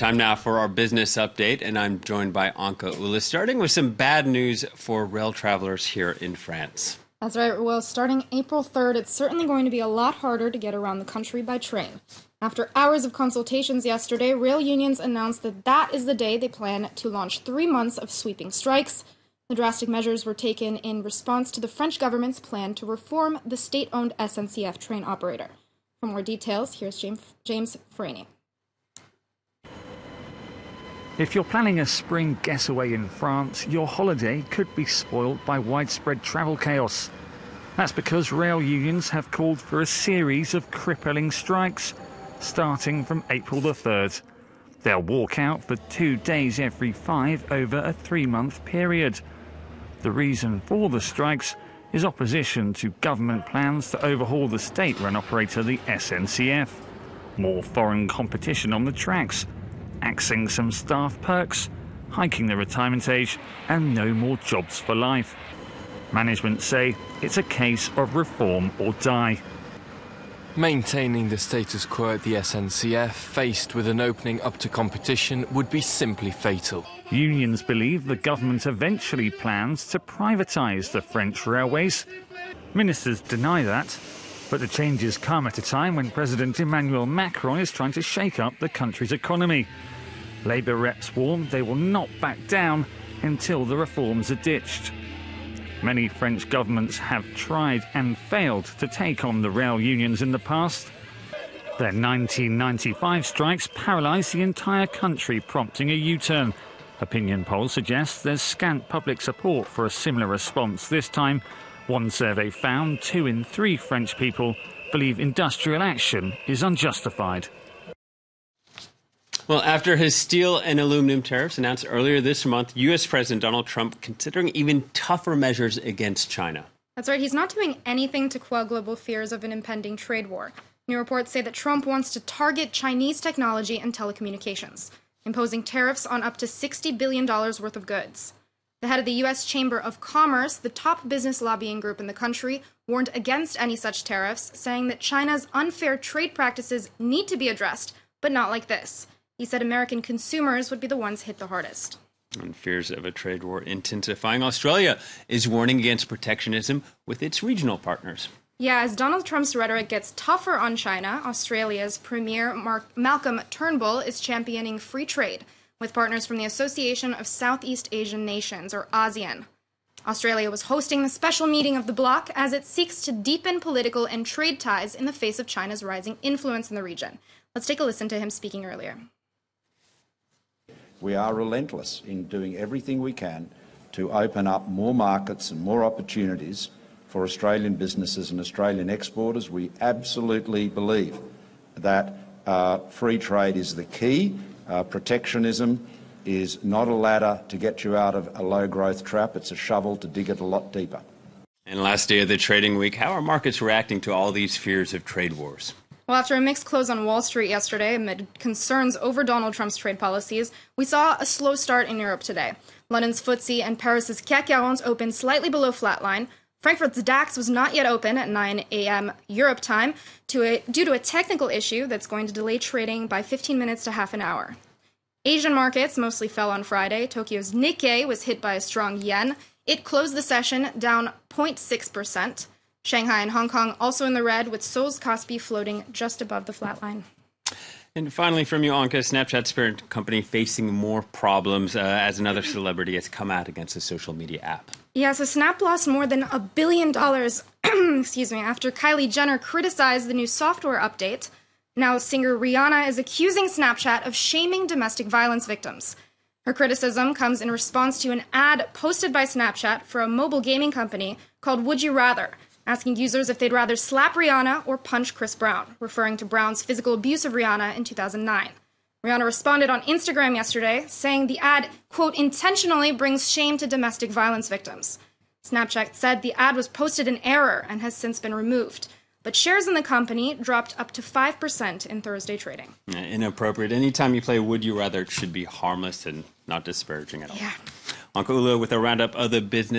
Time now for our business update, and I'm joined by Anka Ula, starting with some bad news for rail travelers here in France. That's right. Well, starting April 3rd, it's certainly going to be a lot harder to get around the country by train. After hours of consultations yesterday, rail unions announced that that is the day they plan to launch 3 months of sweeping strikes. The drastic measures were taken in response to the French government's plan to reform the state-owned SNCF train operator. For more details, here's James Franey. If you're planning a spring getaway in France, your holiday could be spoiled by widespread travel chaos. That's because rail unions have called for a series of crippling strikes, starting from April the 3rd. They'll walk out for 2 days every 5 over a 3-month period. The reason for the strikes is opposition to government plans to overhaul the state-run operator, the SNCF. More foreign competition on the tracks, axing some staff perks, hiking the retirement age, and no more jobs for life. Management say it's a case of reform or die. Maintaining the status quo at the SNCF, faced with an opening up to competition, would be simply fatal. Unions believe the government eventually plans to privatise the French railways. Ministers deny that, but the changes come at a time when President Emmanuel Macron is trying to shake up the country's economy. Labour reps warn they will not back down until the reforms are ditched. Many French governments have tried and failed to take on the rail unions in the past. Their 1995 strikes paralysed the entire country, prompting a U-turn. Opinion polls suggest there's scant public support for a similar response this time. One survey found 2 in 3 French people believe industrial action is unjustified. Well, after his steel and aluminum tariffs announced earlier this month, U.S. President Donald Trump considering even tougher measures against China. That's right. He's not doing anything to quell global fears of an impending trade war. New reports say that Trump wants to target Chinese technology and telecommunications, imposing tariffs on up to $60 billion worth of goods. The head of the U.S. Chamber of Commerce, the top business lobbying group in the country, warned against any such tariffs, saying that China's unfair trade practices need to be addressed, but not like this. He said American consumers would be the ones hit the hardest. And fears of a trade war intensifying. Australia is warning against protectionism with its regional partners. Yeah, as Donald Trump's rhetoric gets tougher on China, Australia's Premier Malcolm Turnbull is championing free trade with partners from the Association of Southeast Asian Nations, or ASEAN. Australia was hosting the special meeting of the bloc as it seeks to deepen political and trade ties in the face of China's rising influence in the region. Let's take a listen to him speaking earlier. We are relentless in doing everything we can to open up more markets and more opportunities for Australian businesses and Australian exporters. We absolutely believe that free trade is the key. Protectionism is not a ladder to get you out of a low-growth trap. It's a shovel to dig it a lot deeper. And last day of the trading week, how are markets reacting to all these fears of trade wars? Well, after a mixed close on Wall Street yesterday amid concerns over Donald Trump's trade policies, we saw a slow start in Europe today. London's FTSE and Paris's CAC 40 opened slightly below flatline. Frankfurt's DAX was not yet open at 9 a.m. Europe time due to a technical issue that's going to delay trading by 15 minutes to half an hour. Asian markets mostly fell on Friday. Tokyo's Nikkei was hit by a strong yen. It closed the session down 0.6%. Shanghai and Hong Kong also in the red, with Seoul's Kospi floating just above the flatline. And finally from you, Anka, Snapchat's parent company facing more problems as another celebrity has come out against the social media app. Yeah, so Snap lost more than $1 billion after Kylie Jenner criticized the new software update. Now singer Rihanna is accusing Snapchat of shaming domestic violence victims. Her criticism comes in response to an ad posted by Snapchat for a mobile gaming company called Would You Rather, asking users if they'd rather slap Rihanna or punch Chris Brown, referring to Brown's physical abuse of Rihanna in 2009. Rihanna responded on Instagram yesterday, saying the ad, quote, intentionally brings shame to domestic violence victims. Snapchat said the ad was posted in error and has since been removed. But shares in the company dropped up to 5% in Thursday trading. Inappropriate. Anytime you play Would You Rather, it should be harmless and not disparaging at all. Yeah. Anka Ula with a roundup of the business